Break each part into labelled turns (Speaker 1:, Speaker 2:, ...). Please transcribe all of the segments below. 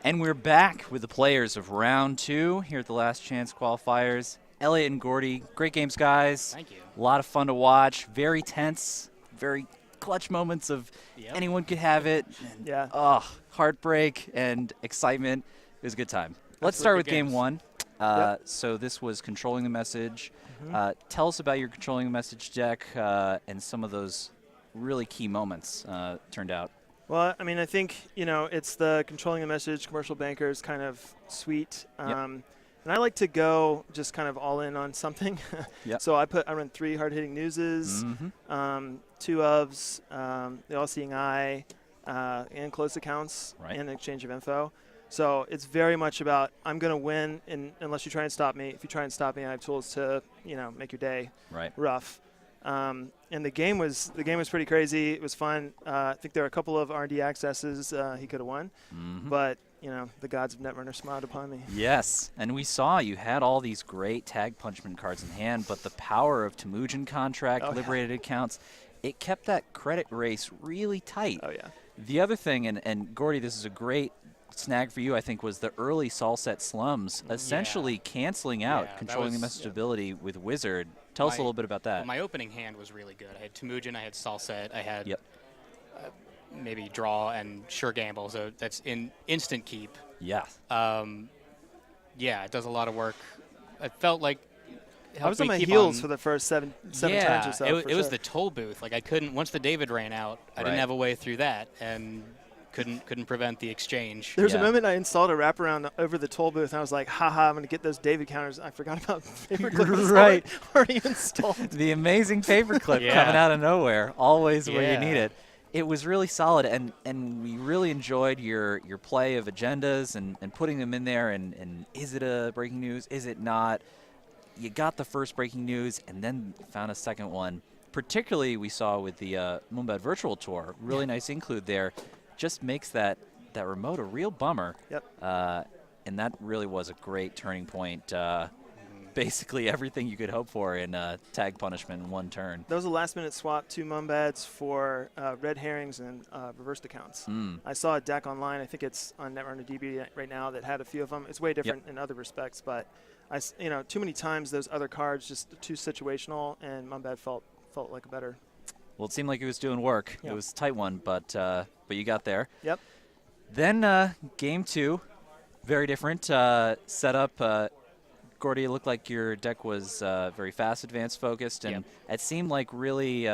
Speaker 1: And we're back with the players of round 2 here at the Last Chance Qualifiers. Elliot and Gordie, great games, guys.
Speaker 2: Thank you.
Speaker 1: A lot of fun to watch. Very tense, very clutch moments of anyone could have it. And, heartbreak and excitement. It was a good time. Let's start with game 1. So this was controlling the message. Tell us about your controlling the message deck and some of those really key moments turned out.
Speaker 3: Well, I mean, I think, it's the controlling the message, commercial bankers kind of suite. And I like to go just kind of all in on something. So I run 3 hard-hitting newses, 2 ofs, the all-seeing eye, and closed accounts, and exchange of info. So it's very much about I'm going to win unless you try and stop me. If you try and stop me, I have tools to, make your day rough. And the game was pretty crazy. It was fun. I think there were a couple of R&D accesses he could have won, but the gods of Netrunner smiled upon me.
Speaker 1: Yes, and we saw you had all these great tag punishment cards in hand, but the power of Temujin contract, liberated accounts, it kept that credit race really tight. The other thing, and Gordie, this is a great snag for you, I think, was the early Sol set slums, essentially canceling out controlling the message ability with Wizard. Tell us a little bit about that.
Speaker 2: Well, my opening hand was really good. I had Temujin, I had Sol set, I had maybe draw and sure gamble, so that's in instant keep.
Speaker 1: Yeah,
Speaker 2: it does a lot of work. I felt like
Speaker 3: I was on my heels for the first seven turns or so.
Speaker 2: It was the toll booth. Like I couldn't, once the David ran out, I didn't have a way through that, and couldn't prevent the exchange.
Speaker 3: There's a moment I installed a wraparound over the toll booth, and I was like, haha, I'm going to get those David counters. I forgot about paperclip. Already installed.
Speaker 1: The amazing paperclip coming out of nowhere, always where you need it. It was really solid, and we really enjoyed your play of agendas and putting them in there, and is it a breaking news? Is it not? You got the first breaking news and then found a second one. Particularly we saw with the Moonbed Virtual Tour, really nice include there. Just makes that remote a real bummer. And that really was a great turning point. Basically everything you could hope for in tag punishment in one turn.
Speaker 3: That was a last-minute swap, 2 Moonbeds for red herrings and reversed accounts. I saw a deck online, I think it's on Netrunner DB right now, that had a few of them. It's way different in other respects, but too many times those other cards just too situational, and Moonbed felt like a better.
Speaker 1: Well, it seemed like it was doing work. It was a tight one, but you got there. Then game 2, very different setup. Gordie, it looked like your deck was very fast, advanced focused, and it seemed like really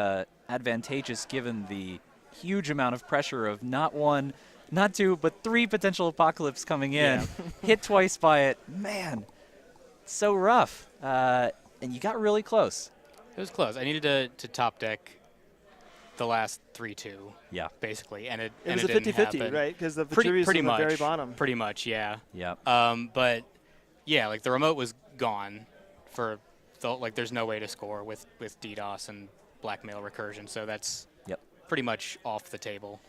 Speaker 1: advantageous given the huge amount of pressure of not 1, not 2, but 3 potential Apocalypse coming in. Hit twice by it. Man, so rough. And you got really close.
Speaker 2: It was close. I needed to top deck the last 3-2. Basically, and it
Speaker 3: was a 50-50, right? Because the Vitruvius was at the very bottom.
Speaker 2: Pretty much,
Speaker 1: Yeah.
Speaker 2: But yeah, like the remote was gone for there's no way to score with DDoS and blackmail recursion, so that's pretty much off the table.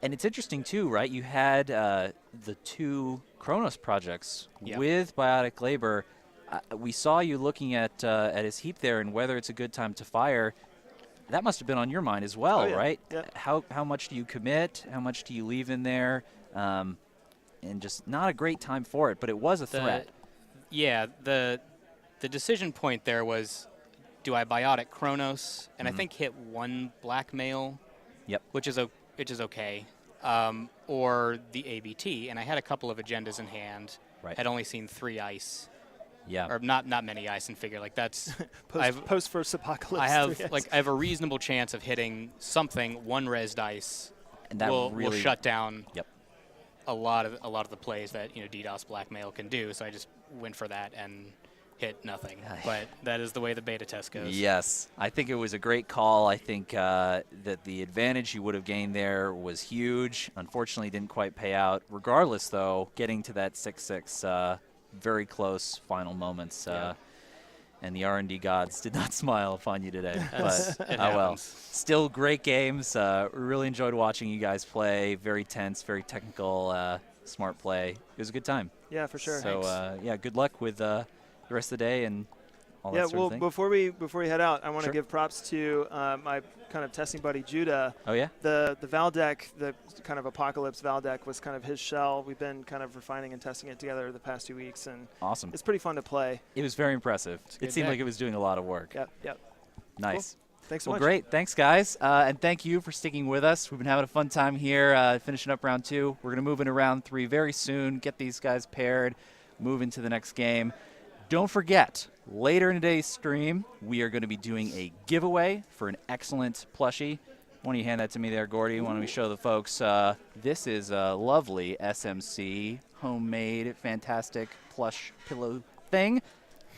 Speaker 1: And it's interesting too, right? You had the 2 Kronos projects with Biotic Labor. We saw you looking at his heap there and whether it's a good time to fire. That must have been on your mind as well, right? How much do you commit? How much do you leave in there? And just not a great time for it, but it was a threat.
Speaker 2: The decision point there was, do I Biotic Kronos and I think hit 1 blackmail, which is okay, or the ABT, and I had a couple of agendas in hand. Had only seen 3 ice. Or not many ice and figure like that's
Speaker 3: post first Apocalypse.
Speaker 2: I have a reasonable chance of hitting something 1 res dice, and that will shut down a lot of the plays that DDoS blackmail can do. So I just went for that and hit nothing. But that is the way the beta test goes.
Speaker 1: Yes, I think it was a great call. I think that the advantage you would have gained there was huge. Unfortunately, didn't quite pay out. Regardless, though, getting to that 6-6. Very close final moments, and the R&D gods did not smile upon you today. But well, still great games. Really enjoyed watching you guys play. Very tense, very technical, smart play. It was a good time.
Speaker 3: Yeah, for sure.
Speaker 1: So good luck with the rest of the day and all that sort of thing.
Speaker 3: Before we head out, I want to
Speaker 1: Sure.
Speaker 3: give props to my kind of testing buddy Judah.
Speaker 1: Oh yeah.
Speaker 3: The Valdec, the kind of Apocalypse Valdec was kind of his shell. We've been kind of refining and testing it together the past 2 weeks, and
Speaker 1: awesome.
Speaker 3: It's pretty fun to play.
Speaker 1: It was very impressive. It seemed
Speaker 2: deck.
Speaker 1: like it was doing a lot of work.
Speaker 3: Yep.
Speaker 1: Nice.
Speaker 3: Cool. Thanks so much.
Speaker 1: Great. Thanks, guys. And thank you for sticking with us. We've been having a fun time here, finishing up round 2. We're going to move into round 3 very soon, get these guys paired, move into the next game. Don't forget, later in today's stream, we are going to be doing a giveaway for an excellent plushie. Why don't you hand that to me there, Gordie? Why don't we show the folks? This is a lovely SMC, homemade, fantastic plush pillow thing.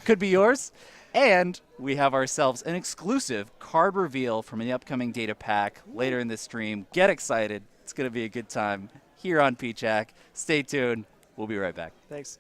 Speaker 1: Could be yours. And we have ourselves an exclusive card reveal from the upcoming data pack later in this stream. Get excited. It's going to be a good time here on PeachHack. Stay tuned. We'll be right back.
Speaker 3: Thanks.